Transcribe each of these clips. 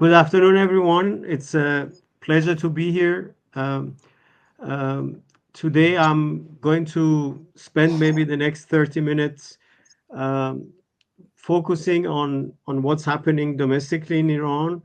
Good afternoon, everyone. It's a pleasure to be here. Um, Today, I'm going to spend maybe the next 30 minutes um, focusing on what's happening domestically in Iran.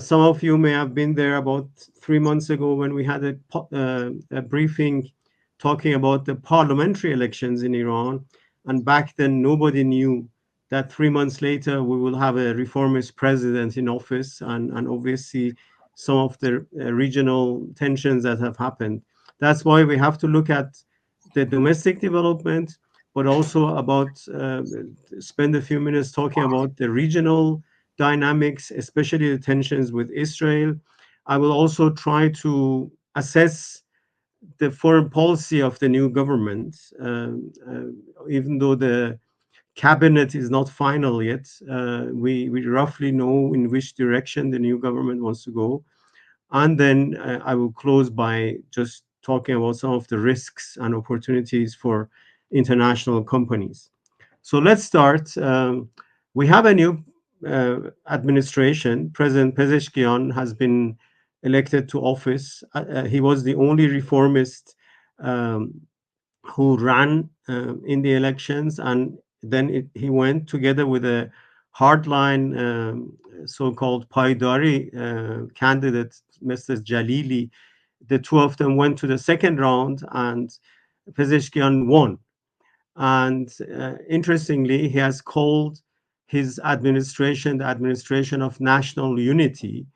Some of you may have been there about 3 months ago when we had a briefing talking about the parliamentary elections in Iran. And back then, nobody knew that 3 months later we will have a reformist president in office, and obviously some of the regional tensions that have happened. That's why we have to look at the domestic development, but also about spend a few minutes talking about the regional dynamics, especially the tensions with Israel. I will also try to assess the foreign policy of the new government, even though the cabinet is not final yet. We roughly know in which direction the new government wants to go. And then I will close by just talking about some of the risks and opportunities for international companies. So let's start. We have a new administration. President Pezeshkian has been elected to office. He was the only reformist um, who ran in the elections, and then he went together with a hardline so-called Paidari candidate, Mr. Jalili. The two of them went to the second round, and Pezeshkian won. And interestingly, he has called his administration the administration of national unity.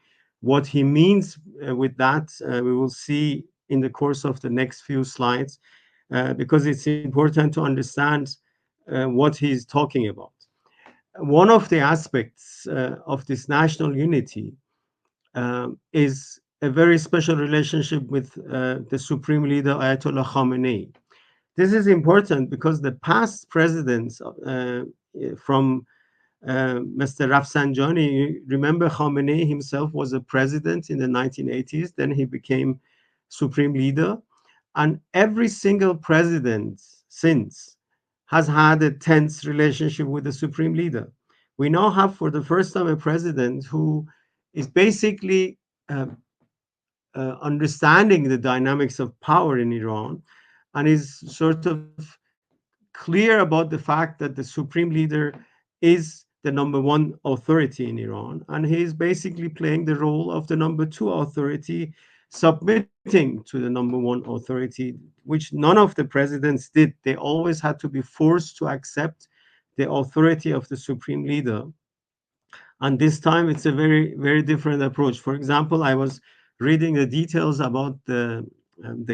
What he means with that, we will see in the course of the next few slides, because it's important to understand what he's talking about. One of the aspects of this national unity is a very special relationship with the Supreme Leader Ayatollah Khamenei. This is important because the past presidents from Mr. Rafsanjani, remember Khamenei himself was a president in the 1980s, then he became supreme leader, and every single president since has had a tense relationship with the supreme leader. We now have for the first time a president who is basically understanding the dynamics of power in Iran and is sort of clear about the fact that the supreme leader is the number one authority in Iran, and he is basically playing the role of the number two authority, submitting to the number one authority, which none of the presidents did. They always had to be forced to accept the authority of the supreme leader. And this time it's a very, very different approach. For example, I was reading the details about the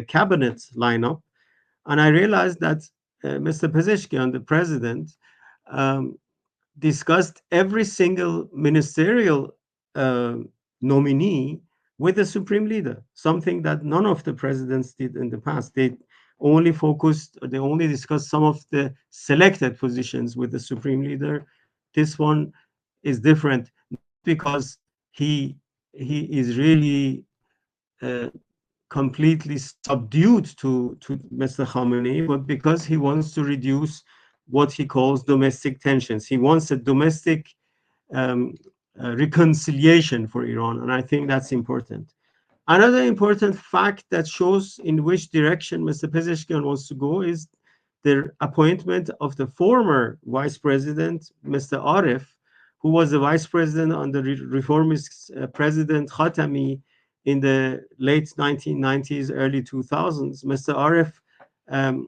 cabinet lineup, and I realized that Mr. Pezeshkian, the president, um, discussed every single ministerial uh, nominee with the supreme leader, something that none of the presidents did in the past. They only discussed some of the selected positions with the supreme leader. This one is different, not because he is really uh, completely subdued to Mr. Khamenei, but because he wants to reduce what he calls domestic tensions. He wants a domestic um, reconciliation for Iran, and I think that's important. Another important fact that shows in which direction Mr. Pezeshkian wants to go is the appointment of the former vice president, Mr. Arif, who was the vice president under reformist President Khatami in the late 1990s, early 2000s. Mr. Arif um,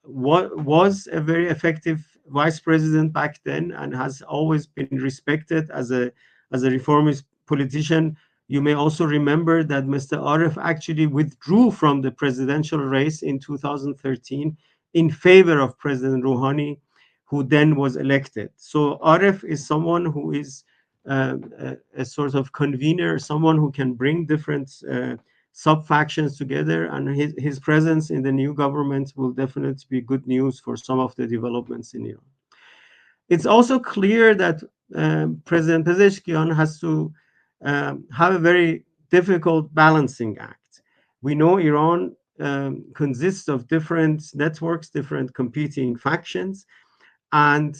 was a very effective vice president back then and has always been respected as a reformist politician. You may also remember that Mr. Arif actually withdrew from the presidential race in 2013 in favor of President Rouhani, who then was elected. So Arif is someone who is a sort of convener, someone who can bring different sub factions together, and his presence in the new government will definitely be good news for some of the developments in Iran. It's also clear that President Pezeshkian has to have a very difficult balancing act. We know Iran consists of different networks, different competing factions, and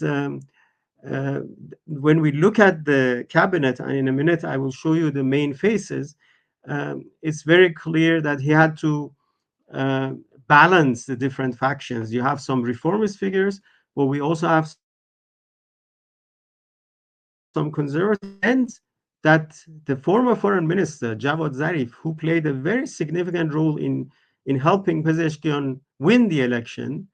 uh, when we look at the cabinet, and in a minute I will show you the main faces, it's very clear that he had to uh, balance the different factions. You have some reformist figures, but we also have some conservative figures, and that the former foreign minister Javad Zarif, who played a very significant role in helping Pezeshkian win the election,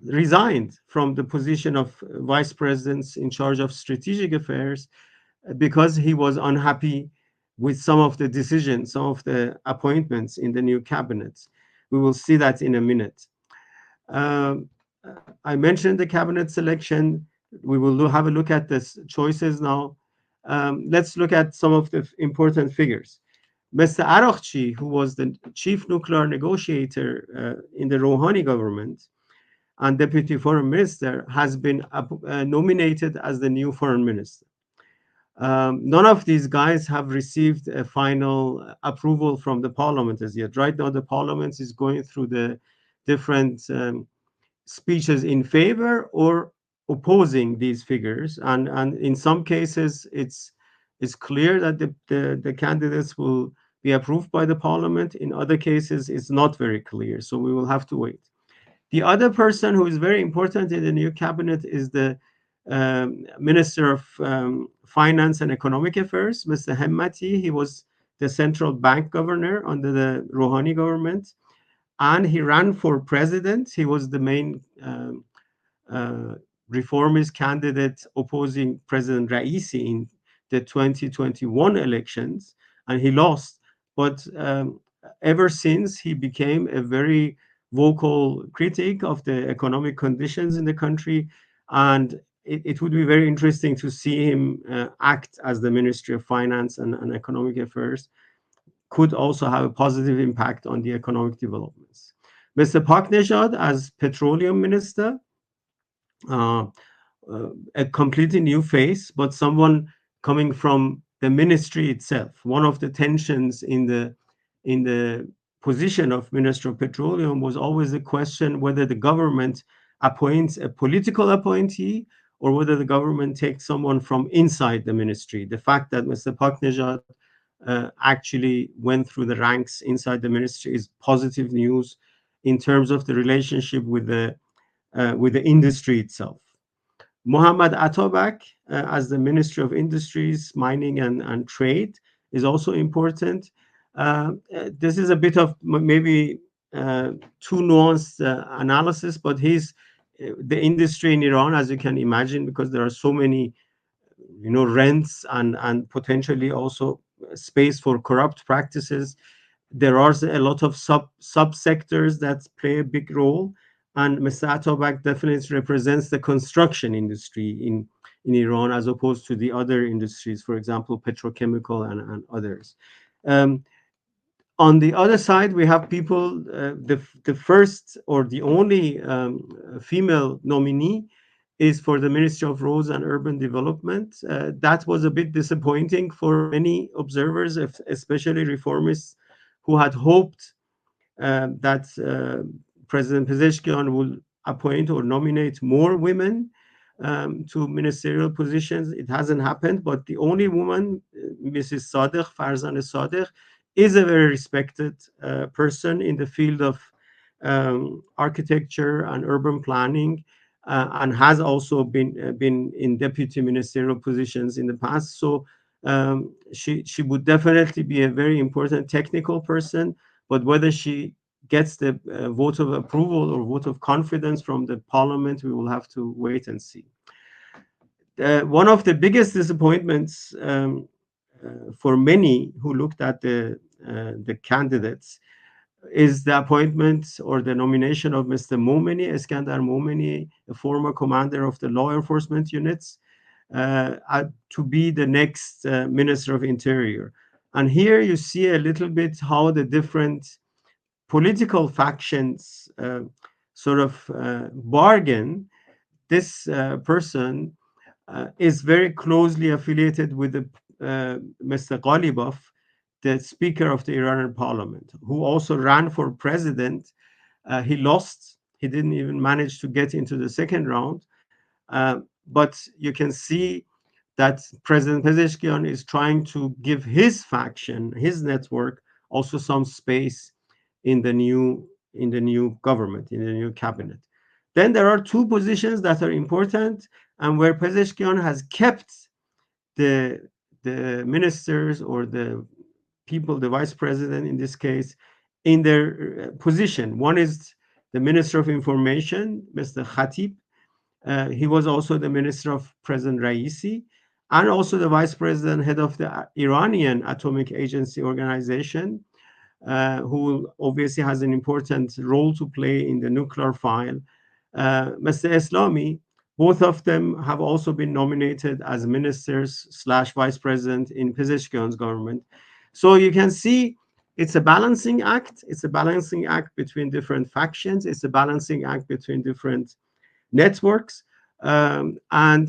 resigned from the position of vice president in charge of strategic affairs because he was unhappy with some of the decisions, some of the appointments in the new cabinet. We will see that in a minute. Um, I mentioned the cabinet selection. We will have a look at the choices now. Let's look at some of the important figures. Mr. Araghchi, who was the chief nuclear negotiator in the Rouhani government and deputy foreign minister, has been nominated as the new foreign minister. None of these guys have received a final approval from the parliament as yet. Right now, the parliament is going through the different speeches in favor or opposing these figures, and in some cases, it's clear that the candidates will be approved by the parliament. In other cases, it's not very clear, so we will have to wait. The other person who is very important in the new cabinet is the Minister of Finance and Economic Affairs, Mr. Hemmati. He was the central bank governor under the Rouhani government, and he ran for president. He was the main uh, reformist candidate opposing President Raisi in the 2021 elections, and he lost. But ever since, he became a very vocal critic of the economic conditions in the country, and it would be very interesting to see him act as the Ministry of Finance and Economic Affairs. Could also have a positive impact on the economic developments. Mr. Paknejad as petroleum minister, uh, a completely new face, but someone coming from the ministry itself. One of the tensions in the position of Minister of Petroleum was always the question whether the government appoints a political appointee or whether the government takes someone from inside the ministry. The fact that Mr. Paknejad actually went through the ranks inside the ministry is positive news in terms of the relationship with the industry itself. Mohammad Atabak as the Ministry of Industries, Mining and Trade is also important. This is a bit of maybe too nuanced analysis, but he's the industry in Iran, as you can imagine, because there are so many, rents and potentially also space for corrupt practices. There are a lot of subsectors that play a big role, and Mr. Atabak definitely represents the construction industry in Iran as opposed to the other industries, for example, petrochemical and others. Um, on the other side, we have people, the first or the only female nominee is for the Ministry of Roads and Urban Development. That was a bit disappointing for many observers, especially reformists, who had hoped that President Pezeshkian will appoint or nominate more women to ministerial positions. It hasn't happened, but the only woman, Mrs. Sadegh, Farzan Sadegh, is a very respected person in the field of architecture and urban planning, and has also been in deputy ministerial positions in the past. So she would definitely be a very important technical person, but whether she gets the vote of approval or vote of confidence from the parliament, we will have to wait and see. One of the biggest disappointments for many who looked at the candidates is the appointment or the nomination of Mr. Momeni, Eskandar Momeni, a former commander of the law enforcement units, to be the next Minister of Interior. And here you see a little bit how the different political factions sort of bargain. This person is very closely affiliated with Mr. Ghalibaf, the Speaker of the Iranian Parliament, who also ran for president. He lost. He didn't even manage to get into the second round. but you can see that President Pezeshkian is trying to give his faction, his network, also some space in the new government, in the new cabinet. Then there are two positions that are important, and where Pezeshkian has kept the the ministers or the people, the vice president in this case, in their position. One is the Minister of Information, Mr. Khatib. He was also the Minister of President Raisi, and also the Vice President, head of the Iranian Atomic Agency organization, who obviously has an important role to play in the nuclear file. Mr. Islami, both of them have also been nominated as ministers slash vice president in Pezeshkian's government. So you can see it's a balancing act. It's a balancing act between different factions. It's a balancing act between different networks. And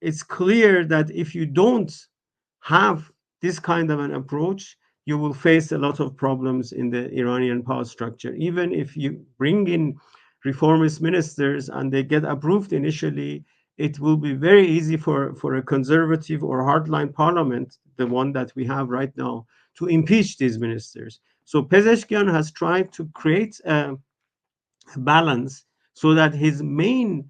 it's clear that if you don't have this kind of an approach, you will face a lot of problems in the Iranian power structure. Even if you bring in reformist ministers and they get approved initially, it will be very easy for a conservative or hardline parliament, the one that we have right now, to impeach these ministers. So Pezeshkian has tried to create a balance so that his main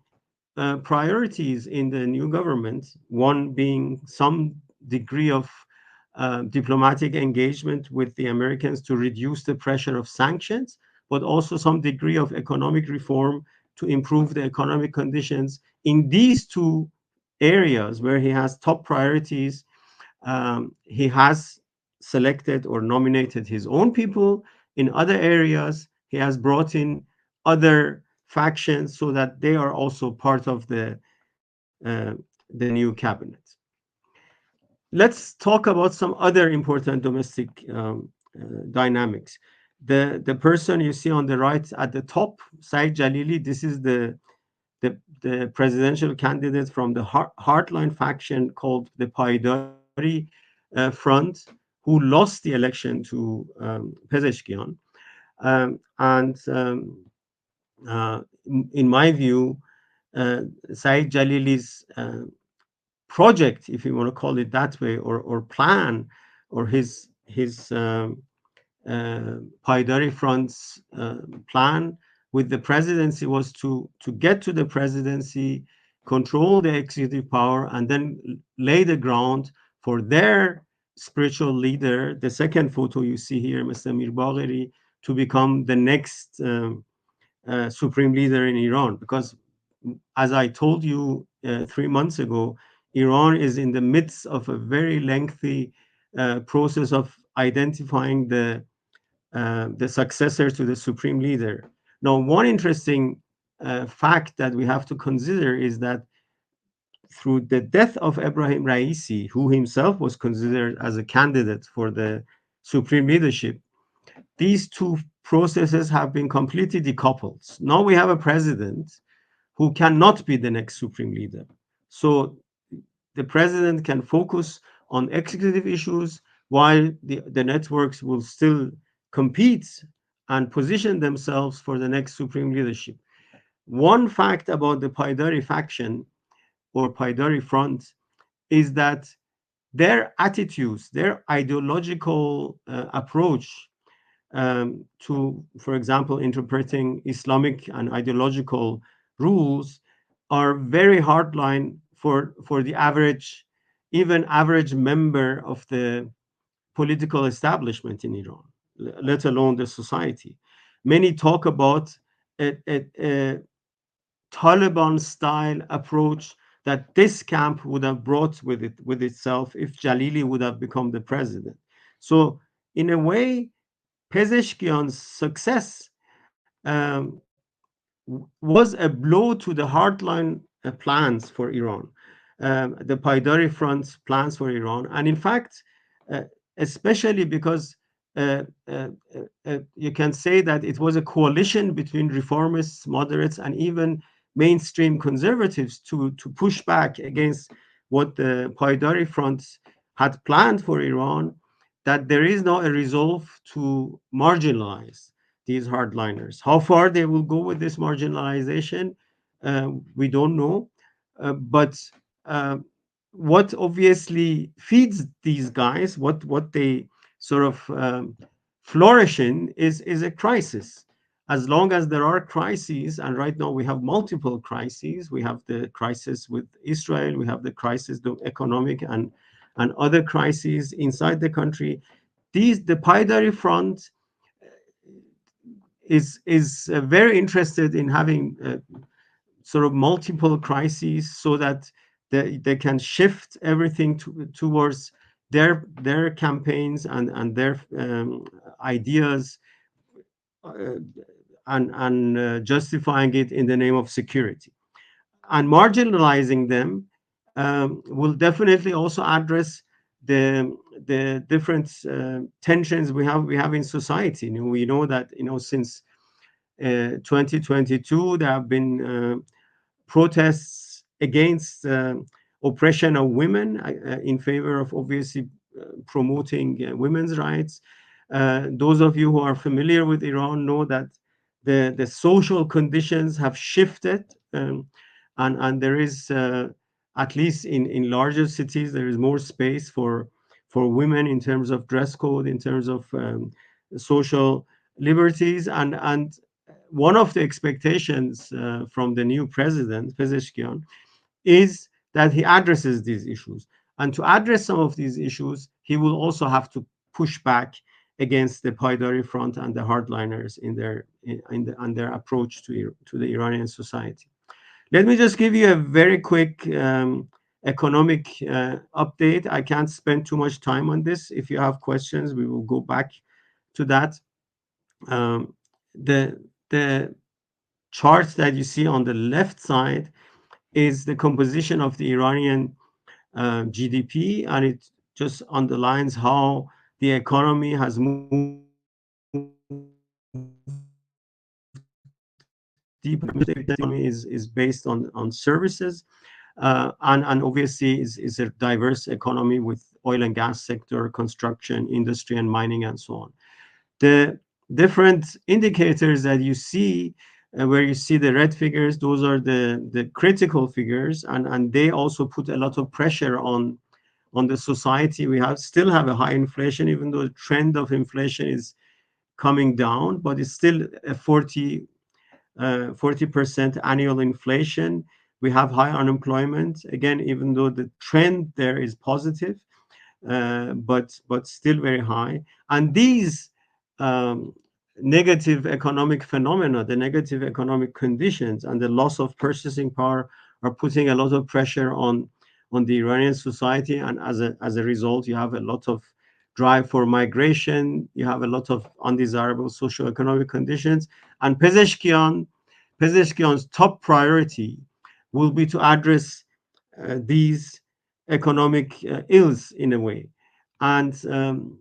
priorities in the new government, one being some degree of diplomatic engagement with the Americans to reduce the pressure of sanctions, but also some degree of economic reform to improve the economic conditions. In these two areas where he has top priorities, he has selected or nominated his own people. In other areas, he has brought in other factions so that they are also part of uh, the new cabinet. Let's talk about some other important domestic dynamics. The person you see on the right at the top, Saeed Jalili, this is the presidential candidate from the hardline faction called the Paidari Front, who lost the election to Pezeshkian. And in my view, Saeed Jalili's project, if you want to call it that way, or plan, or his Paidari Front's plan with the presidency was to get to the presidency, control the executive power, and then lay the ground for their spiritual leader, the second photo you see here, Mr. Mir Bagheri, to become the next supreme leader in Iran. Because, as I told you 3 months ago, Iran is in the midst of a very lengthy process of identifying the successor to the supreme leader. Now, one interesting fact that we have to consider is that through the death of Ebrahim Raisi, who himself was considered as a candidate for the supreme leadership, these two processes have been completely decoupled. Now we have a president who cannot be the next supreme leader. So the president can focus on executive issues while the networks will still compete and position themselves for the next supreme leadership. One fact about the Paidari faction or Paidari front is that their attitudes, their ideological approach to, for example, interpreting Islamic and ideological rules are very hardline for the average, even average member of the political establishment in Iran, let alone the society. Many talk about a Taliban style approach that this camp would have brought with itself if Jalili would have become the president. So in a way, Pezeshkian's success was a blow to the hardline plans for Iran, the Paidari Front's plans for Iran. And in fact, uh, especially because you can say that it was a coalition between reformists, moderates, and even mainstream conservatives to push back against what the Paidari Front had planned for Iran, that there is now a resolve to marginalize these hardliners. How far they will go with this marginalization, we don't know. But uh, what obviously feeds these guys, what they sort of flourish in, is a crisis. As long as there are crises, and right now we have multiple crises. We have the crisis with Israel, we have the crisis, the economic and other crises inside the country. The Paidari Front is very interested in having sort of multiple crises so that they can shift everything towards their campaigns and their ideas, uh, and justifying it in the name of security. And marginalizing them will definitely also address the different tensions we have in society. We know that since 2022 there have been protests against oppression of women, in favor of obviously promoting women's rights. Those of you who are familiar with Iran know that the social conditions have shifted, and there is, at least in larger cities, there is more space for women in terms of dress code, in terms of social liberties, and one of the expectations from the new president, Pezeshkian, is that he addresses these issues. And to address some of these issues, he will also have to push back against the Paidari Front and the hardliners in their approach to the Iranian society. Let me just give you a very quick economic update. I can't spend too much time on this. If you have questions, we will go back to that. Um, the the charts that you see on the left side is the composition of the Iranian GDP, and it just underlines how the economy has moved deep. The economy is based on services, and obviously is a diverse economy with oil and gas sector, construction, industry, and mining, and so on. The different indicators that you see, where you see the red figures, those are the critical figures, and they also put a lot of pressure on the society. We still have a high inflation, even though the trend of inflation is coming down, but it's still a 40% annual inflation. We have high unemployment, again, even though the trend there is positive, but still very high. And these um, negative economic phenomena, the negative economic conditions, and the loss of purchasing power are putting a lot of pressure on the Iranian society, and as a result, you have a lot of drive for migration. You have a lot of undesirable socio-economic conditions, and Pezeshkian's top priority will be to address these economic ills in a way, and um,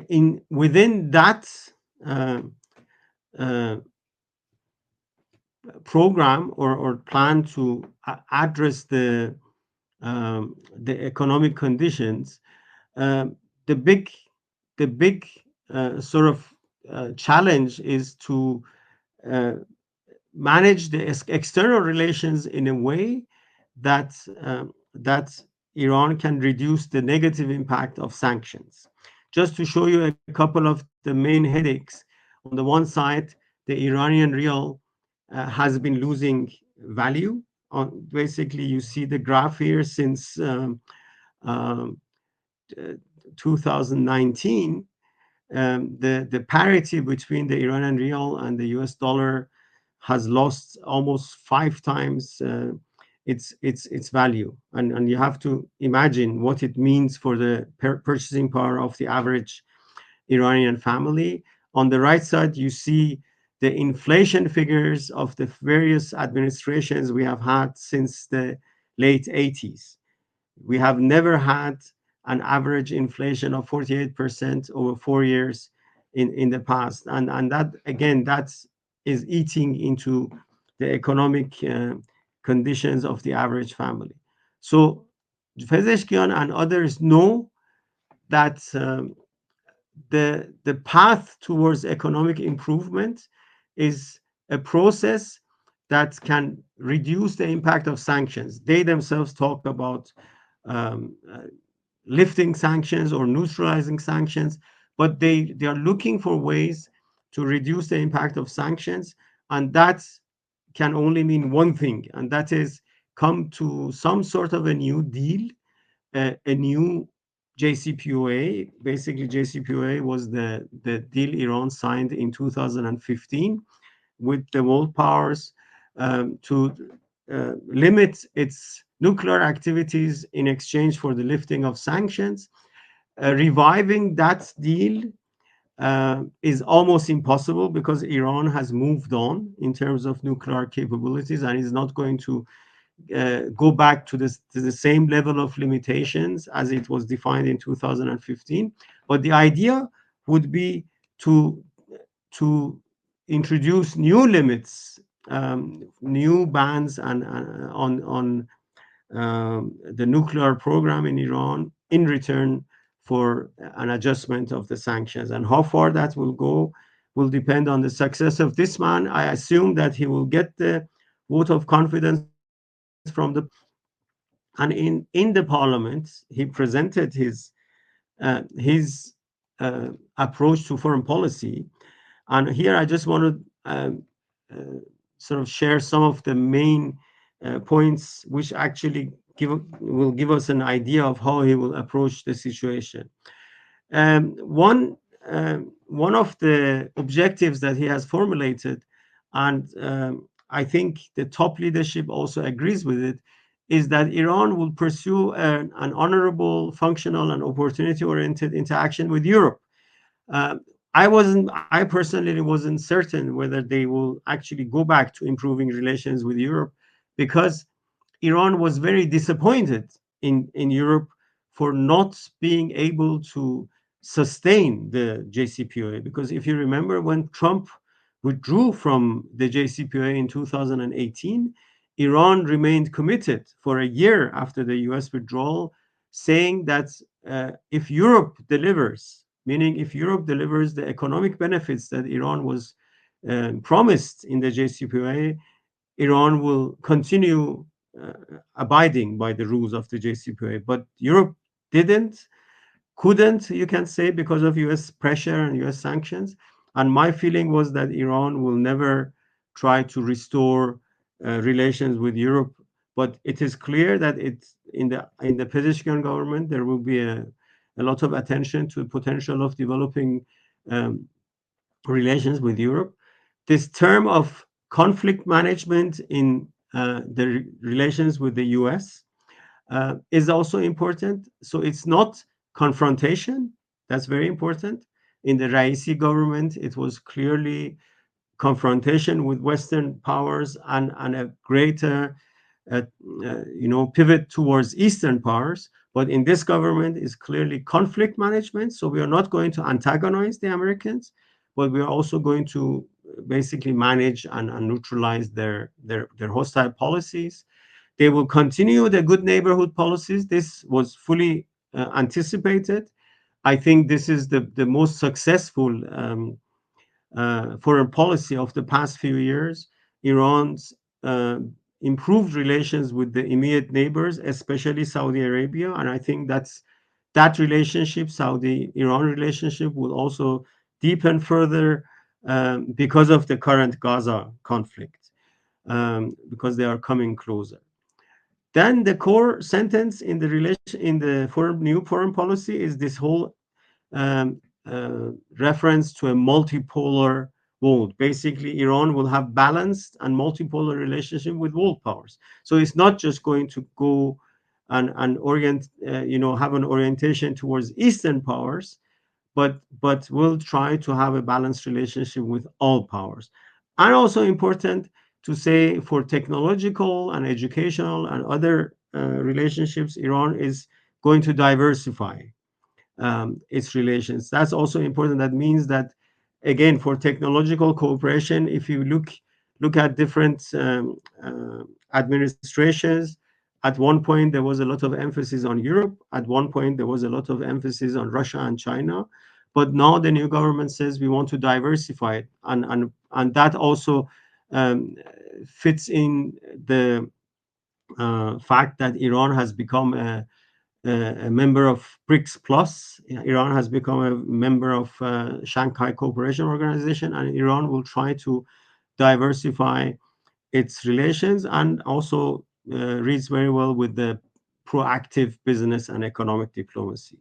in within that uh, uh, program or plan to address the economic conditions, um, the big the big sort of challenge is to uh, manage the external relations in a way that Iran can reduce the negative impact of sanctions. Just to show you a couple of the main headaches, on the one side, the Iranian real has been losing value. Basically, you see the graph here since um, 2019. The parity between the Iranian real and the US dollar has lost almost 5 times its value, and you have to imagine what it means for the purchasing power of the average Iranian family. On the right side, you see the inflation figures of the various administrations we have had since the late 80s. We have never had an average inflation of 48% over 4 years in the past. And that, again, that is eating into the economic conditions of the average family. So Pezeshkian and others know that the path towards economic improvement is a process that can reduce the impact of sanctions. They themselves talk about um, uh, lifting sanctions or neutralizing sanctions, but they are looking for ways to reduce the impact of sanctions, and that can only mean one thing, and that is come to some sort of a new deal, a new JCPOA. Basically, JCPOA was the deal Iran signed in 2015 with the world powers to limit its nuclear activities in exchange for the lifting of sanctions. Reviving that deal is almost impossible because Iran has moved on in terms of nuclear capabilities and is not going to go back to the same level of limitations as it was defined in 2015. But the idea would be to to introduce new limits, new bans on the nuclear program in Iran in return for an adjustment of the sanctions. And how far that will go will depend on the success of this man. I assume that he will get the vote of confidence from the and in the parliament he presented his approach to foreign policy. And here I just want to uh, sort of share some of the main points which actually will give us an idea of how he will approach the situation. One one of the objectives that he has formulated, and I think the top leadership also agrees with it, is that Iran will pursue an honorable, functional, and opportunity-oriented interaction with Europe. uh, I personally wasn't certain whether they will actually go back to improving relations with Europe, because Iran was very disappointed in Europe for not being able to sustain the JCPOA. Because if you remember, when Trump withdrew from the JCPOA in 2018, Iran remained committed for a year after the US withdrawal, saying that if Europe delivers, meaning if Europe delivers the economic benefits that Iran was promised in the JCPOA, Iran will continue uh, abiding by the rules of the JCPOA. But Europe didn't, couldn't, you can say, because of US pressure and US sanctions. And my feeling was that Iran will never try to restore relations with Europe. But it is clear that it's in the Pezeshkian government, there will be a lot of attention to the potential of developing um, relations with Europe. This term of conflict management in the relations with the US is also important. So it's not confrontation. That's very important. In the Raisi government, it was clearly confrontation with Western powers and a greater uh, pivot towards Eastern powers. But in this government is clearly conflict management. So we are not going to antagonize the Americans, but we are also going to basically manage and neutralize their hostile policies. They will continue the good neighborhood policies. This was fully anticipated. I think this is the most successful foreign policy of the past few years. Iran's uh, improved relations with the immediate neighbors, especially Saudi Arabia, and I think that relationship, Saudi-Iran relationship, will also deepen further because of the current Gaza conflict, because they are coming closer. Then the core sentence in the new foreign policy is this whole reference to a multipolar world. Basically, Iran will have balanced and multipolar relationship with world powers. So it's not just going to go and have an orientation towards Eastern powers, but will try to have a balanced relationship with all powers. And also important to say, for technological and educational and other relationships, Iran is going to diversify its relations. That's also important. That means that, again, for technological cooperation, if you look at different administrations, at one point there was a lot of emphasis on Europe. At one point there was a lot of emphasis on Russia and China. But now the new government says we want to diversify it, and that also um, fits in the fact that Iran has become a member of BRICS Plus. Iran has become a member of Shanghai Cooperation Organization, and Iran will try to diversify its relations and also reads very well with the proactive business and economic diplomacy.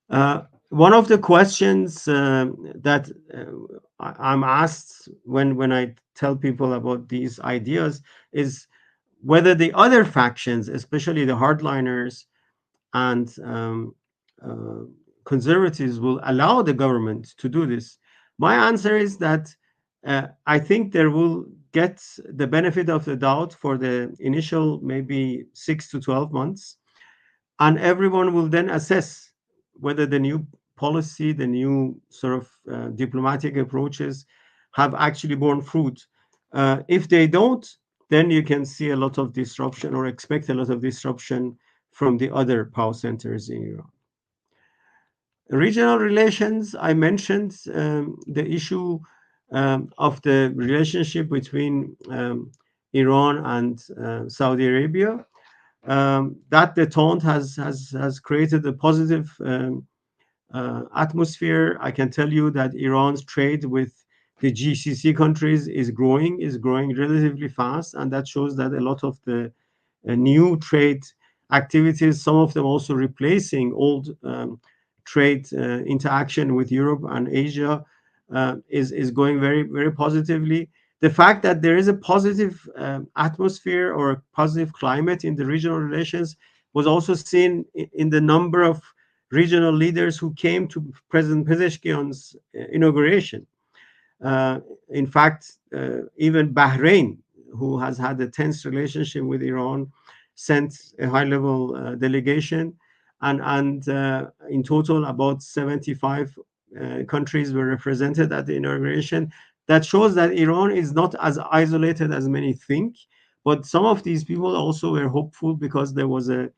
One of the questions that I'm asked when I tell people about these ideas is whether the other factions, especially the hardliners and uh, conservatives, will allow the government to do this. My answer is that I think there will get the benefit of the doubt for the initial maybe 6 to 12 months, and everyone will then assess whether the new policy, the new sort of diplomatic approaches have actually borne fruit. If they don't, then you can see a lot of disruption or expect a lot of disruption from the other power centers in Iran. Regional relations, I mentioned the issue of the relationship between Iran and Saudi Arabia. That detente has created a positive atmosphere. I can tell you that Iran's trade with the GCC countries is growing relatively fast, and that shows that a lot of the new trade activities, some of them also replacing old trade interaction with Europe and Asia, is going very positively. The fact that there is a positive atmosphere or a positive climate in the regional relations was also seen in the number of regional leaders who came to President Pezeshkian's inauguration. Uh, in fact, even Bahrain, who has had a tense relationship with Iran, sent a high-level delegation, and in total, about 75 countries were represented at the inauguration. That shows that Iran is not as isolated as many think, but some of these people also were hopeful because there was a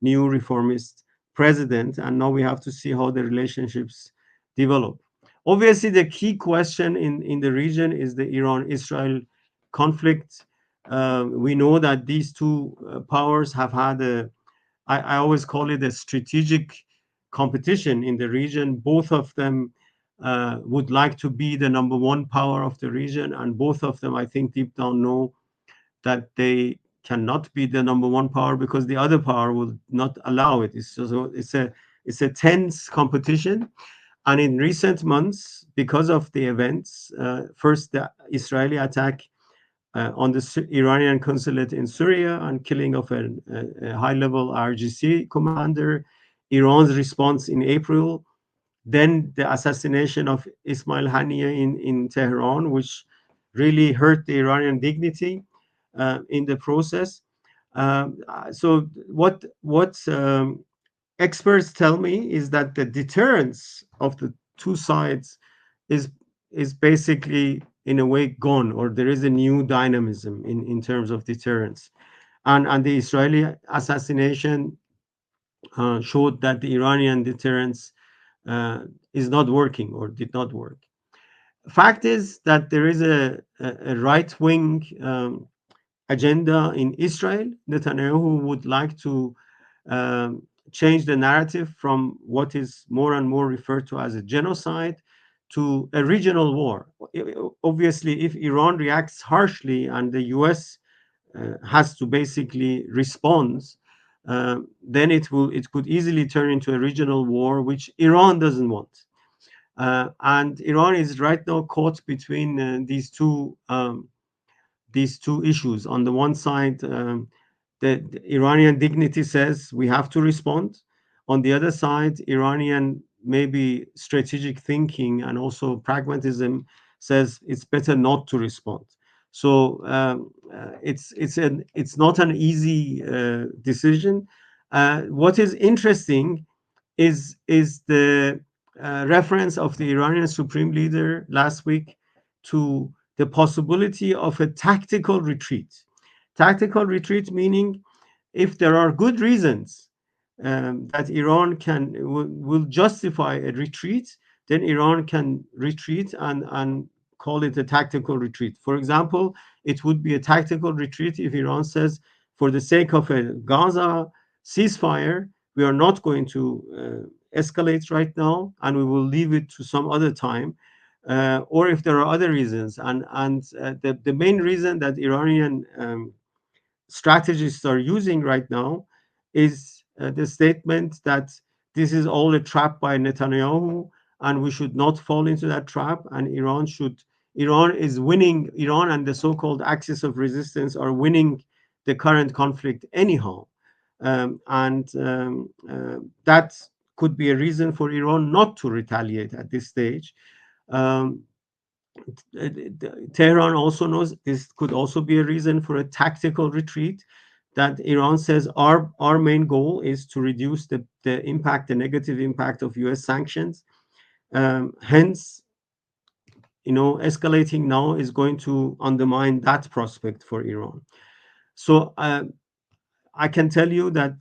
new reformist president, and now we have to see how the relationships develop. Obviously, the key question in the region is the Iran-Israel conflict. We know that these two powers have had I always call it a strategic competition in the region. Both of them would like to be the number one power of the region, and both of them, I think, deep down know that they cannot be the number one power because the other power will not allow it. It's a tense competition, and in recent months, because of the events, first the Israeli attack on the Iranian consulate in Syria and killing of a high-level RGC commander, Iran's response in April, then the assassination of Ismail Haniyeh in Tehran, which really hurt the Iranian dignity in the process. So what experts tell me is that the deterrence of the two sides is is basically in a way gone, or there is a new dynamism in terms of deterrence. And the Israeli assassination showed that the Iranian deterrence uh, is not working or did not work. Fact is that there is a right wing agenda in Israel. Netanyahu would like to um, change the narrative from what is more and more referred to as a genocide to a regional war. Obviously, if Iran reacts harshly and the US has to basically respond, then it could easily turn into a regional war, which Iran doesn't want. And Iran is right now caught between these two issues. On the one side, the Iranian dignity says we have to respond. On the other side, Iranian maybe strategic thinking and also pragmatism says it's better not to respond. So it's not an easy decision. What is interesting is the reference of the Iranian supreme leader last week to the possibility of a tactical retreat. Tactical retreat meaning if there are good reasons that Iran will justify a retreat, then Iran can retreat and call it a tactical retreat. For example, it would be a tactical retreat if Iran says, for the sake of a Gaza ceasefire, we are not going to escalate right now, and we will leave it to some other time. Or if there are other reasons, the main reason that Iranian strategists are using right now is the statement that this is all a trap by Netanyahu, and we should not fall into that trap. And Iran is winning. Iran and the so-called axis of resistance are winning the current conflict anyhow, that could be a reason for Iran not to retaliate at this stage. Um, Tehran also knows this could also be a reason for a tactical retreat, that Iran says our main goal is to reduce the negative impact of US sanctions. Hence, escalating now is going to undermine that prospect for Iran. So I can tell you that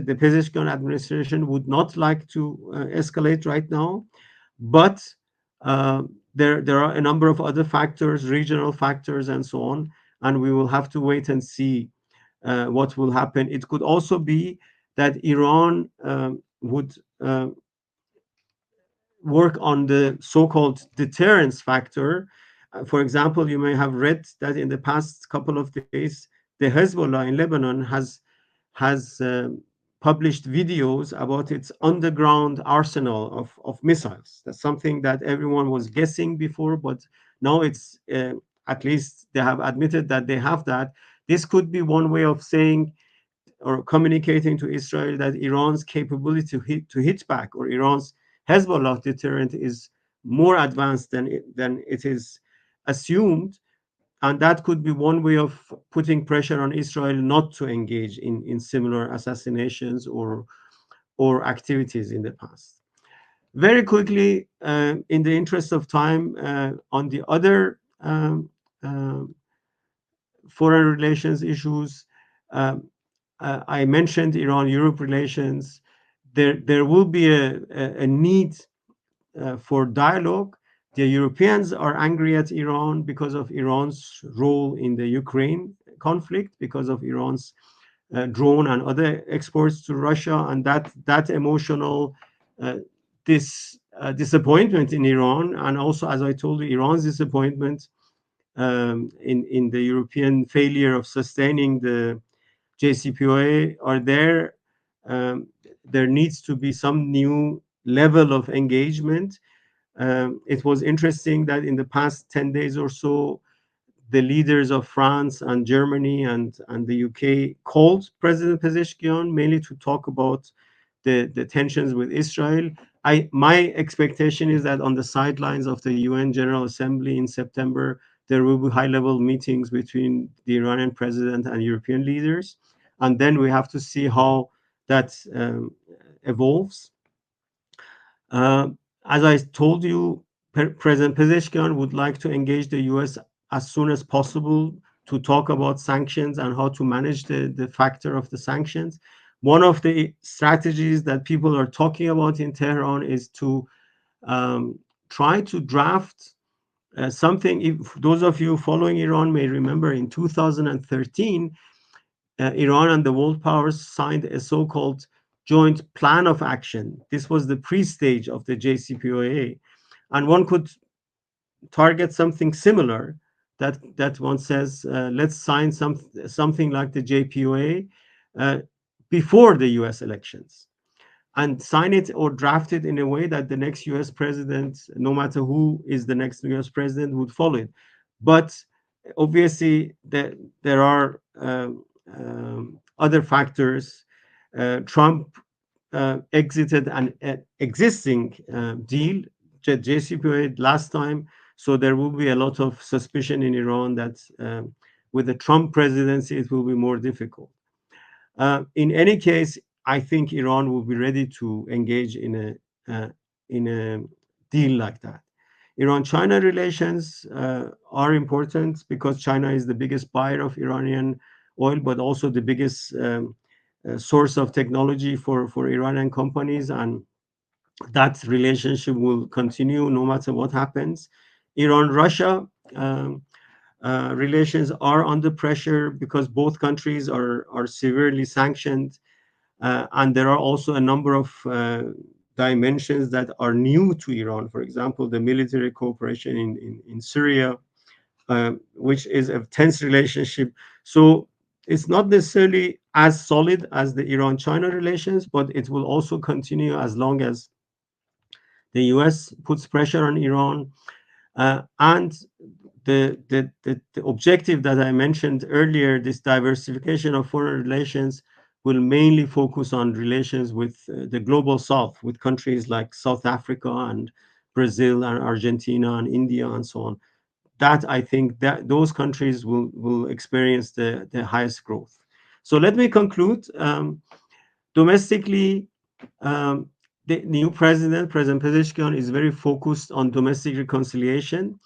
the Pezeshkian administration would not like to escalate right now, but uh, there are a number of other factors, regional factors, and so on, and we will have to wait and see what will happen. It could also be that Iran would work on the so-called deterrence factor. For example, you may have read that in the past couple of days, the Hezbollah in Lebanon has published videos about its underground arsenal of missiles. That's something that everyone was guessing before, but now it's at least they have admitted that they have that. This could be one way of saying or communicating to Israel that Iran's capability to hit back, or Iran's Hezbollah deterrent, is more advanced than it is assumed, and that could be one way of putting pressure on Israel not to engage in similar assassinations or activities in the past. Very quickly, in the interest of time, on the other foreign relations issues, um, I mentioned Iran-Europe relations. There will be a need for dialogue. The Europeans are angry at Iran because of Iran's role in the Ukraine conflict, because of Iran's drone and other exports to Russia, and that emotional uh, disappointment in Iran, and also, as I told you, Iran's disappointment in the European failure of sustaining the JCPOA are there. Um, there needs to be some new level of engagement. It was interesting that in the past 10 days or so, the leaders of France and Germany and the UK called President Pezeshkian mainly to talk about the tensions with Israel. My expectation is that on the sidelines of the UN General Assembly in September, there will be high-level meetings between the Iranian president and European leaders, and then we have to see how that evolves. Uh, as I told you, President Pezeshkian would like to engage the US as soon as possible to talk about sanctions and how to manage the factor of the sanctions. One of the strategies that people are talking about in Tehran is to try to draft something. If those of you following Iran may remember, in 2013, Iran and the world powers signed a so-called joint plan of action. This was the pre-stage of the JCPOA, and one could target something similar. That one says, let's sign something like the JPOA uh, before the U.S. elections, and sign it or draft it in a way that the next US president, no matter who is the next US president, would follow it. But obviously, there are other factors. Trump exited an existing deal, JCPOA, last time, so there will be a lot of suspicion in Iran that with the Trump presidency, it will be more difficult. In any case, I think Iran will be ready to engage in a deal like that. Iran-China relations are important because China is the biggest buyer of Iranian oil, but also the biggest source of technology for Iranian companies, and that relationship will continue no matter what happens. Iran-Russia relations are under pressure because both countries are severely sanctioned, and there are also a number of dimensions that are new to Iran. For example, the military cooperation in Syria, which is a tense relationship. So it's not necessarily as solid as the Iran-China relations, but it will also continue as long as the US puts pressure on Iran. And the objective that I mentioned earlier, this diversification of foreign relations, will mainly focus on relations with the global south, with countries like South Africa and Brazil and Argentina and India and so on. That I think that those countries will experience the highest growth. So let me conclude. Domestically, um, the new president, President Pezeshkian, is very focused on domestic reconciliation,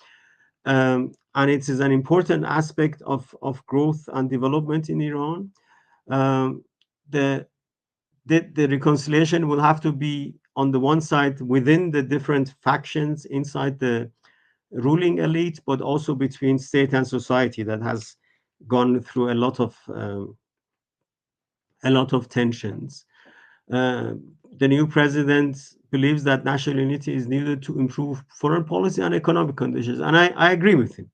and it is an important aspect of growth and development in Iran. Um, the, the reconciliation will have to be on the one side within the different factions inside the ruling elite, but also between state and society that has gone through a lot of tensions. Uh, the new president believes that national unity is needed to improve foreign policy and economic conditions, and I agree with him.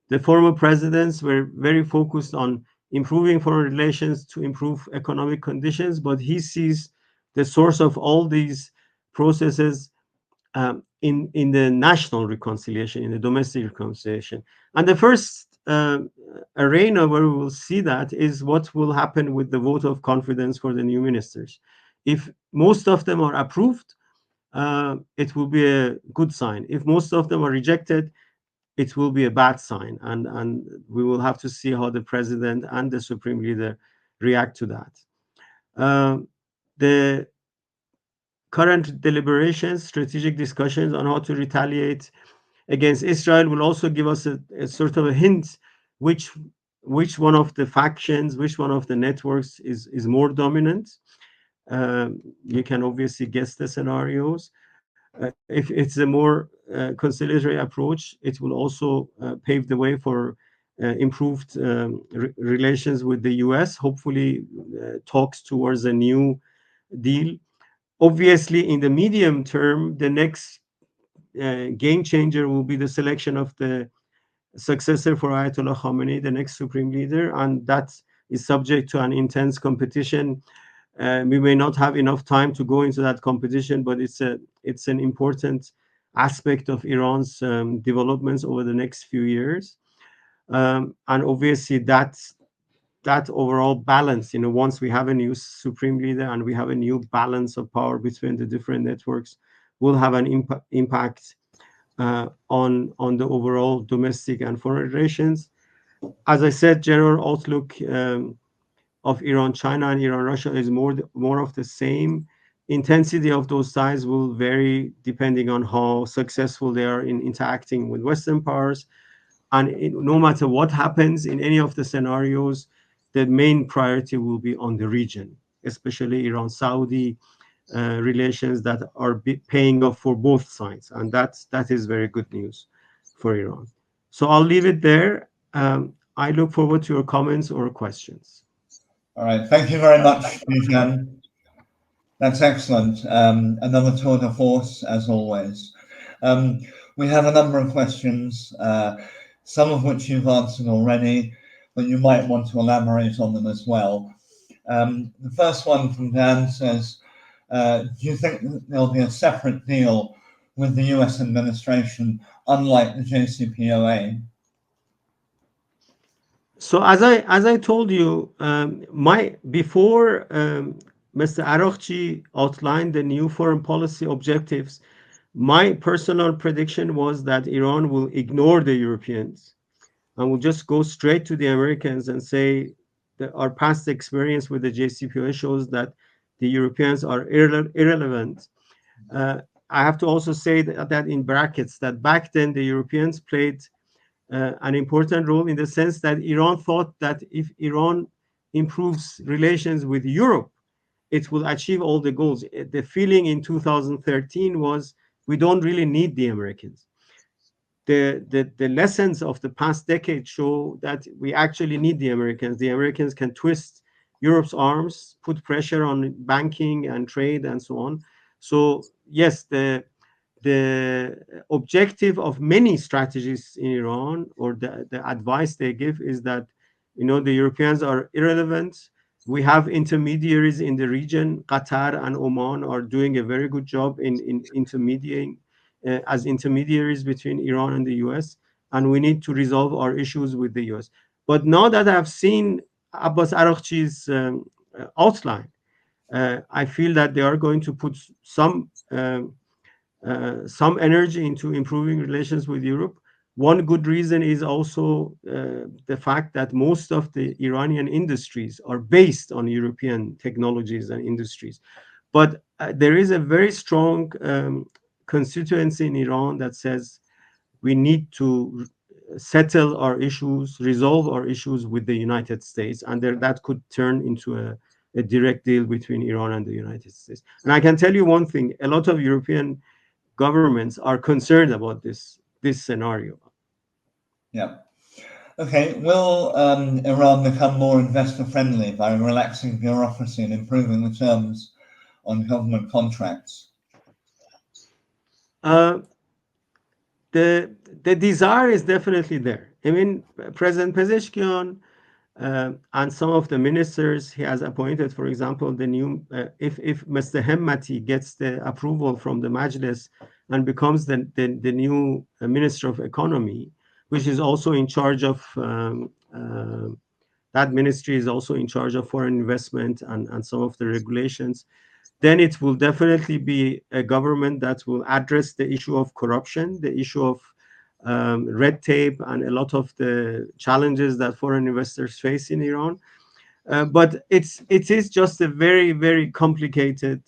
The former presidents were very focused on improving foreign relations to improve economic conditions, but he sees the source of all these processes in the national reconciliation, in the domestic reconciliation. And the first arena where we will see that is what will happen with the vote of confidence for the new ministers. If most of them are approved, it will be a good sign. If most of them are rejected, it will be a bad sign. And we will have to see how the president and the supreme leader react to that. The current deliberations, strategic discussions on how to retaliate against Israel will also give us a sort of a hint which one of the factions, which one of the networks is more dominant. You can obviously guess the scenarios. If it's a more conciliatory approach, it will also pave the way for improved relations with the US, hopefully talks towards a new deal. Obviously, in the medium term, the next game changer will be the selection of the successor for Ayatollah Khamenei, the next supreme leader, and that is subject to an intense competition. We may not have enough time to go into that competition, but it's an important aspect of Iran's developments over the next few years. And obviously, that overall balance, once we have a new supreme leader and we have a new balance of power between the different networks, will have an impact on the overall domestic and foreign relations. As I said, general outlook of Iran, China, and Iran, Russia is more of the same. Intensity of those ties will vary depending on how successful they are in interacting with Western powers. And no matter what happens in any of the scenarios, the main priority will be on the region, especially Iran-Saudi relations that are paying off for both sides, and that is very good news for Iran. So I'll leave it there. I look forward to your comments or questions. All right, thank you very much, Bijan. That's excellent. Another tour de force, as always. We have a number of questions, some of which you've answered already, but you might want to elaborate on them as well. The first one from Dan says, do you think there'll be a separate deal with the US administration, unlike the JCPOA? So as I told you, before Mr. Araghchi outlined the new foreign policy objectives, my personal prediction was that Iran will ignore the Europeans and will just go straight to the Americans and say that our past experience with the JCPOA shows that the Europeans are irrelevant. I have to also say that in brackets, that back then the Europeans played an important role in the sense that Iran thought that if Iran improves relations with Europe, it will achieve all the goals. The feeling in 2013 was we don't really need the Americans. the lessons of the past decade show that we actually need the Americans. The Americans can twist Europe's arms, put pressure on banking and trade and so on. So yes, the objective of many strategists in Iran, or the advice they give, is that, the Europeans are irrelevant. We have intermediaries in the region. Qatar and Oman are doing a very good job in intermediating as intermediaries between Iran and the US, and we need to resolve our issues with the US. But now that I've seen Abbas Araghchi's outline, I feel that they are going to put some energy into improving relations with Europe. One good reason is also the fact that most of the Iranian industries are based on European technologies and industries. But there is a very strong constituency in Iran that says we need to settle our issues, resolve our issues with the United States, and that could turn into a direct deal between Iran and the United States. And I can tell you one thing: a lot of European governments are concerned about this scenario. Yeah. Okay. Will Iran become more investor friendly by relaxing bureaucracy and improving the terms on government contracts? Uh, the desire is definitely there. I mean, President Pezeshkian and some of the ministers he has appointed, for example, the new if Mr. Hemmati gets the approval from the Majlis and becomes the new Minister of Economy, which is also in charge of that ministry is also in charge of foreign investment and some of the regulations, then it will definitely be a government that will address the issue of corruption, the issue of red tape, and a lot of the challenges that foreign investors face in Iran. But it is just a very, very complicated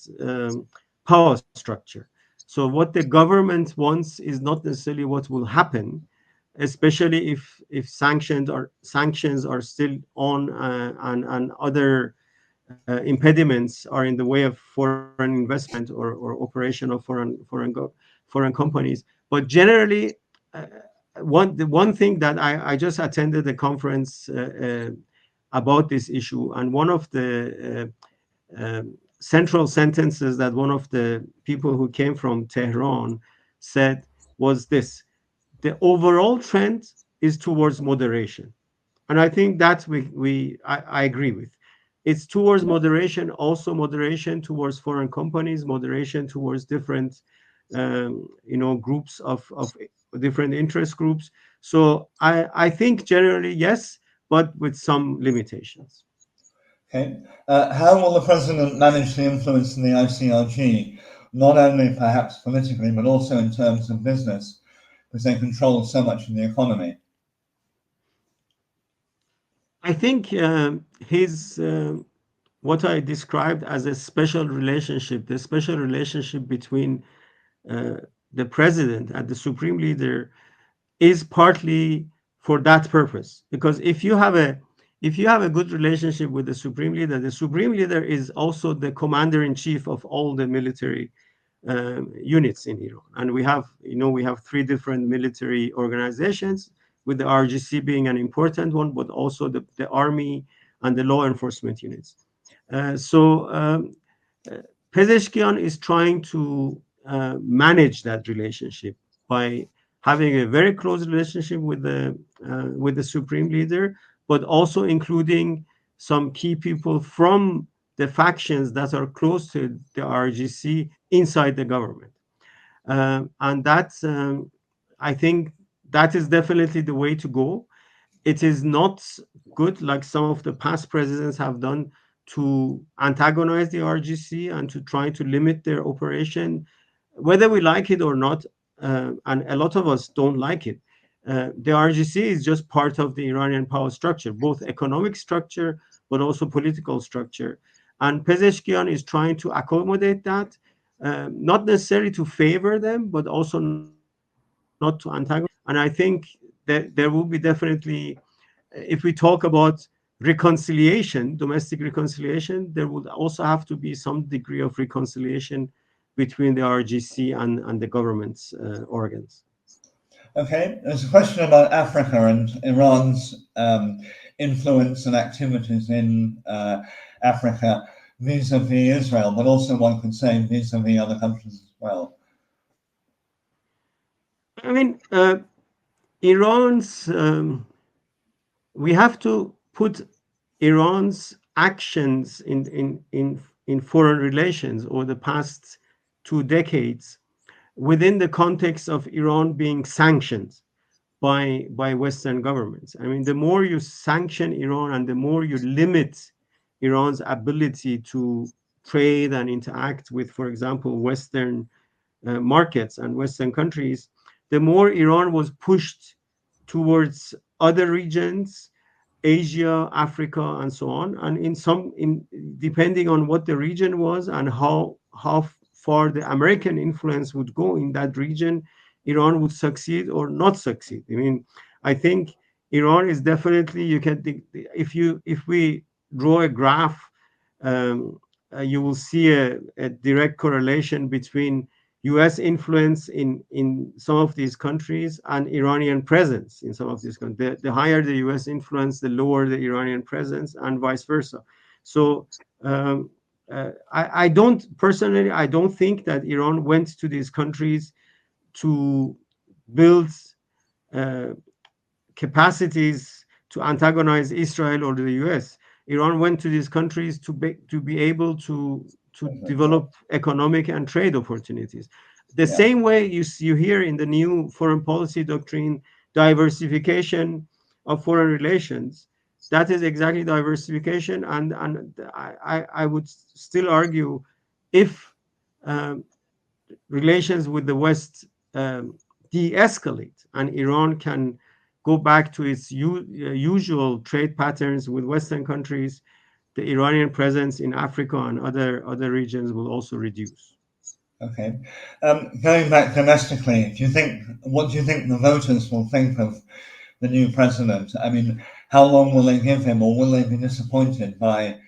power structure. So what the government wants is not necessarily what will happen, especially if sanctions are still on, and other impediments are in the way of foreign investment or operation of foreign companies. But generally, uh, one thing that I just attended a conference about this issue, and one of the central sentences that one of the people who came from Tehran said was this: the overall trend is towards moderation. And I think that I agree with. It's towards moderation, also moderation towards foreign companies, moderation towards different groups of different interest groups. So I think generally yes, but with some limitations. Okay. How will the president manage the influence in the ICRG, not only perhaps politically, but also in terms of business, because they control so much of the economy? I think his what I described as a special relationship, the special relationship between uh, the president and the supreme leader, is partly for that purpose. Because if you have a good relationship with the supreme leader is also the commander in chief of all the military units in Iran. And we have three different military organizations, with the RGC being an important one, but also the army and the law enforcement units. So uh, Pezeshkian is trying to manage that relationship by having a very close relationship with the supreme leader, but also including some key people from the factions that are close to the RGC inside the government. And that's, I think, that is definitely the way to go. It is not good, like some of the past presidents have done, to antagonize the RGC and to try to limit their operation, whether we like it or not. And a lot of us don't like it. The RGC is just part of the Iranian power structure, both economic structure but also political structure. And Pezeshkian is trying to accommodate that, not necessarily to favor them, but also not to antagonize them. And I think that there will be definitely, if we talk about reconciliation, domestic reconciliation, there would also have to be some degree of reconciliation between the RGC and the government's organs. Okay, there's a question about Africa and Iran's influence and activities in Africa vis-a-vis Israel, but also one could say vis-a-vis other countries as well. I mean, Iran's, we have to put Iran's actions in foreign relations over the past 2 decades within the context of Iran being sanctioned by Western governments. I mean, the more you sanction Iran and the more you limit Iran's ability to trade and interact with, for example, Western markets and Western countries, the more Iran was pushed towards other regions, Asia, Africa, and so on. And in depending on what the region was and how far the American influence would go in that region, Iran would succeed or not succeed. I mean, I think Iran is definitely, you can think, if we draw a graph, um, you will see a direct correlation between U.S. influence in some of these countries and Iranian presence in some of these countries. The higher the U.S. influence, the lower the Iranian presence, and vice versa. So I don't personally, I don't think that Iran went to these countries to build uh, capacities to antagonize Israel or the U.S. Iran went to these countries to be able to develop economic and trade opportunities. The Yeah. same way you hear in the new foreign policy doctrine, diversification of foreign relations. That is exactly diversification, and I would still argue if um, relations with the West de-escalate and Iran can go back to its usual trade patterns with Western countries, the Iranian presence in Africa and other regions will also reduce. Okay. Going back domestically, what do you think the voters will think of the new president? I mean, how long will they give him, or will they be disappointed by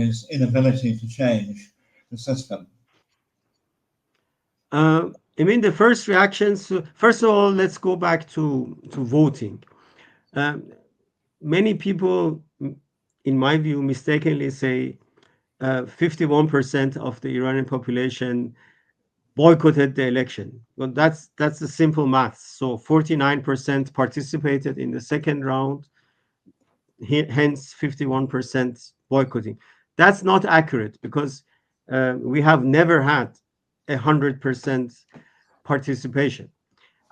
his inability to change the system? I mean, the first reactions. First of all, let's go back to voting. Um, Many people, in my view, mistakenly say 51% of the Iranian population boycotted the election. Well, that's the simple math. So 49% participated in the second round, hence 51% boycotting. That's not accurate because we have never had 100% participation.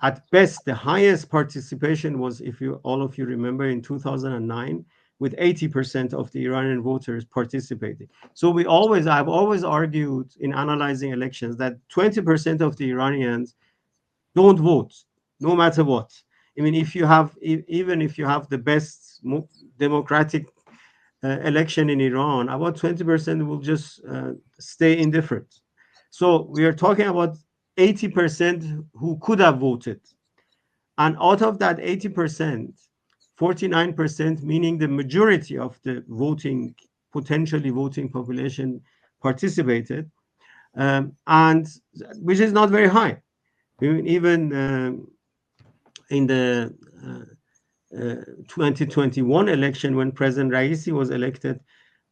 At best, the highest participation was, if you all of you remember, in 2009, with 80% of the Iranian voters participating. So I've always argued in analyzing elections that 20% of the Iranians don't vote, no matter what. I mean, if you have, even if you have the best democratic election in Iran, about 20% will just stay indifferent. So we are talking about 80% who could have voted, and out of that 80%, 49%, meaning the majority of the potentially voting population, participated, and which is not very high. Even in the 2021 election, when President Raisi was elected,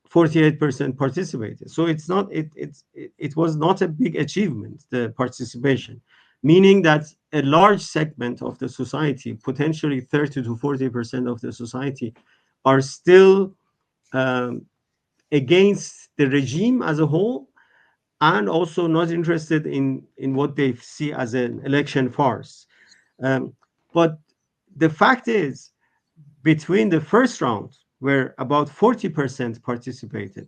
48% participated. So it was not a big achievement, the participation, meaning that a large segment of the society, potentially 30 to 40% of the society, are still um, against the regime as a whole, and also not interested in what they see as an election farce. But the fact is, between the first round, where about 40% participated,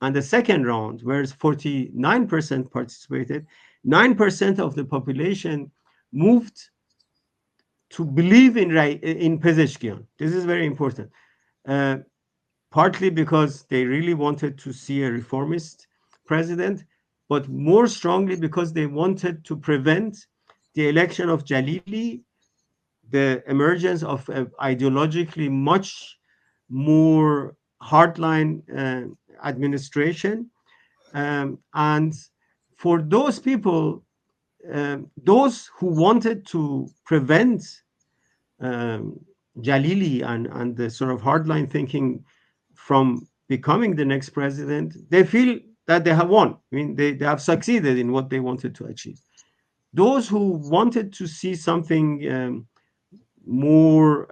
and the second round, where 49% participated, 9% of the population moved to believe in Pezeshkian. This is very important. Uh, Partly because they really wanted to see a reformist president, but more strongly because they wanted to prevent the election of Jalili, the emergence of ideologically much more hardline administration. And for those people, those who wanted to prevent um, Jalili and the sort of hardline thinking from becoming the next president, they feel that they have won. I mean, they have succeeded in what they wanted to achieve. Those who wanted to see something more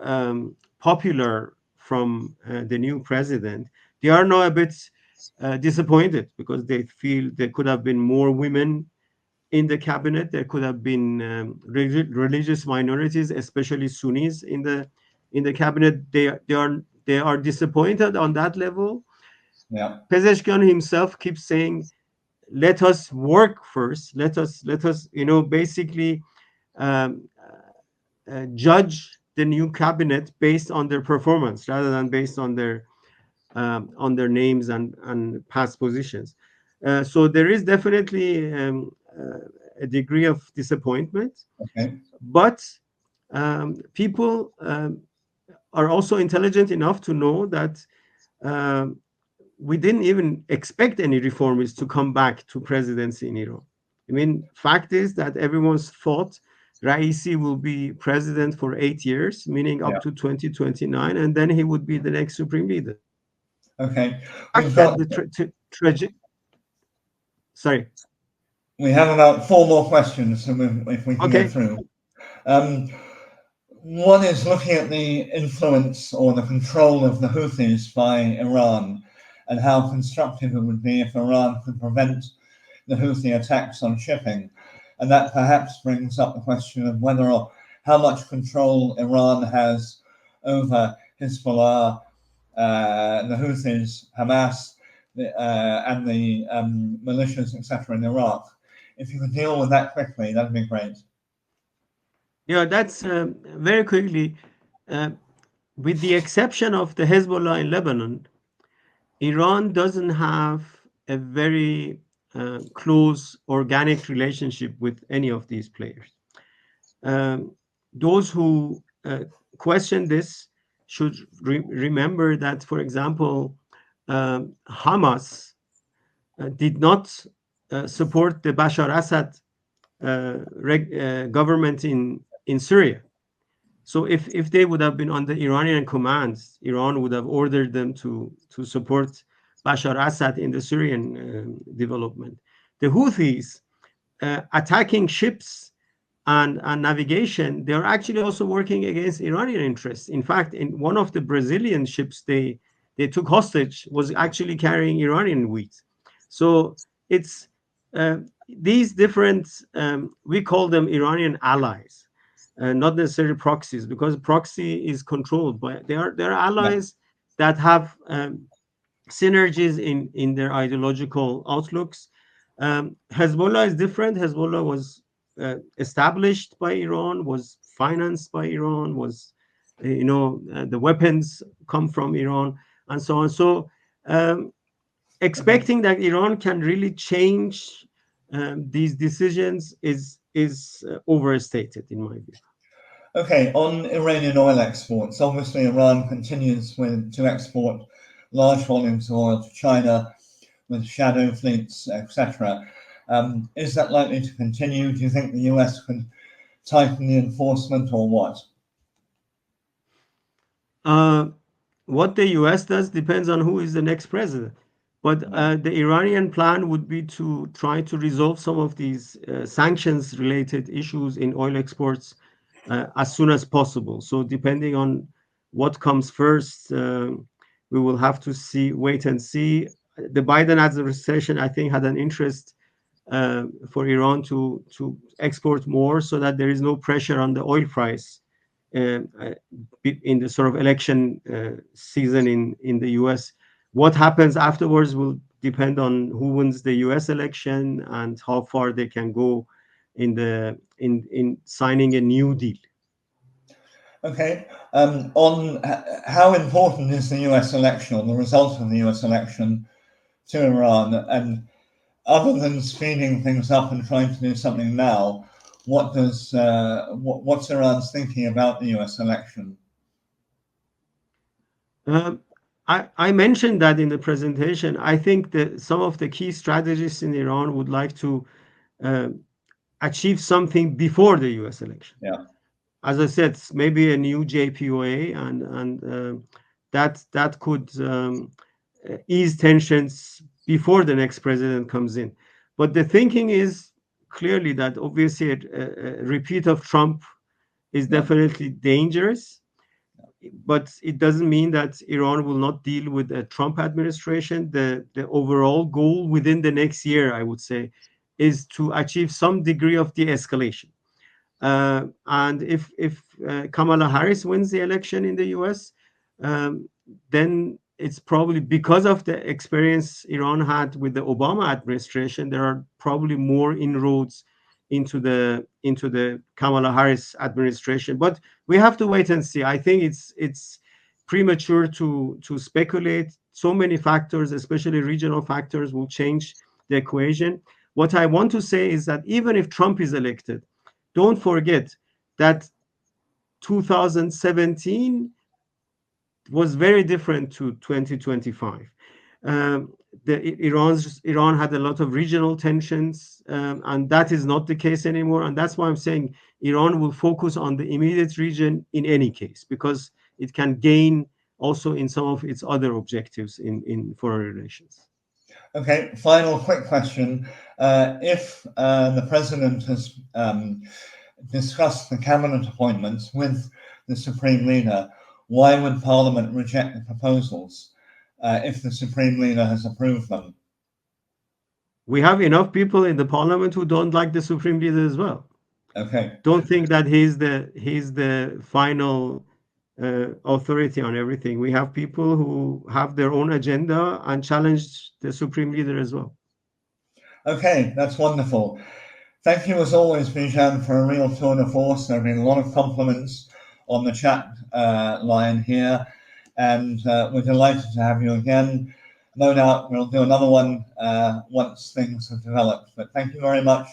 popular from the new president, they are now a bit disappointed because they feel there could have been more women in the cabinet. There could have been religious minorities, especially Sunnis, in the cabinet. They are disappointed on that level. Yeah. Pezeshkian himself keeps saying, "Let us work first. Let us basically um, judge the new cabinet based on their performance rather than based on their names and past positions." So there is definitely a degree of disappointment, Okay. but people are also intelligent enough to know that um, we didn't even expect any reformists to come back to presidency in Iran. I mean, fact is that everyone's thought Raisi will be president for 8 years, meaning up Yeah. to 2029, and then he would be the next supreme leader. Okay. The fact We've that got the sorry, we have about four more questions, so if we can get okay, through. Um, One is looking at the influence or the control of the Houthis by Iran and how constructive it would be if Iran could prevent the Houthi attacks on shipping. And that perhaps brings up the question of whether or how much control Iran has over Hezbollah, the Houthis, Hamas, and the militias, etc., in Iraq. If you could deal with that quickly, that'd be great. yeah, that's very quickly. Uh, with the exception of the Hezbollah in Lebanon, Iran doesn't have a very close organic relationship with any of these players. Um, those who question this should remember that, for example, Hamas did not support the Bashar Assad government in Syria. So if they would have been under Iranian commands, Iran would have ordered them to support Bashar Assad in the Syrian development. The Houthis attacking ships and navigation, they're actually also working against Iranian interests. In fact, in one of the Brazilian ships they took hostage was actually carrying Iranian wheat. So it's these different we call them Iranian allies, not necessarily proxies, because proxy is controlled by they are Yeah. allies that have synergies in their ideological outlooks. Hezbollah is different. Hezbollah was established by Iran, was financed by Iran, was the weapons come from Iran, and so on. So Okay. expecting that Iran can really change these decisions is overstated in my view. Okay, on Iranian oil exports, obviously Iran continues to export large volumes of oil to China with shadow fleets, etc. Is that likely to continue? Do you think the US could tighten the enforcement or what? Uh, what the US does depends on who is the next president. But Yeah. the Iranian plan would be to try to resolve some of these sanctions related issues in oil exports as soon as possible. So, depending on what comes first, we will have to wait and see. The Biden administration, I think, had an interest for Iran to export more so that there is no pressure on the oil price uh, uh, in the sort of election season in the US. What happens afterwards will depend on who wins the US election and how far they can go in signing a new deal. Okay. On how important is the US election or the result of the US election to Iran? And other than speeding things up and trying to do something now, what's Iran's thinking about the US election? Um, I mentioned that in the presentation. I think that some of the key strategists in Iran would like to uh, achieve something before the US election. Yeah. As I said, maybe a new JPOA, and that could ease tensions before the next president comes in. But the thinking is clearly that obviously a repeat of Trump is Yeah. definitely dangerous, but it doesn't mean that Iran will not deal with a Trump administration. The overall goal within the next year, I would say, is to achieve some degree of de-escalation. And if Kamala Harris wins the election in the U.S., um, then it's probably because of the experience Iran had with the Obama administration. There are probably more inroads into the Kamala Harris administration. But we have to wait and see. I think it's premature to speculate. So many factors, especially regional factors, will change the equation. What I want to say is that even if Trump is elected, don't forget that 2017 was very different to 2025. Um, Iran had a lot of regional tensions, and that is not the case anymore. And that's why I'm saying Iran will focus on the immediate region in any case, because it can gain also in some of its other objectives in foreign relations. Okay, final quick question. If the president has discussed the cabinet appointments with the Supreme Leader, why would Parliament reject the proposals if the Supreme Leader has approved them? We have enough people in the parliament who don't like the supreme leader as well. Okay. Don't think that he's the final authority on everything. We have people who have their own agenda and challenge the supreme leader as well. Okay, that's wonderful. Thank you as always, Bijan, for a real tour de force. There have been a lot of compliments on the chat line here, and we're delighted to have you again. No doubt we'll do another one once things have developed. But thank you very much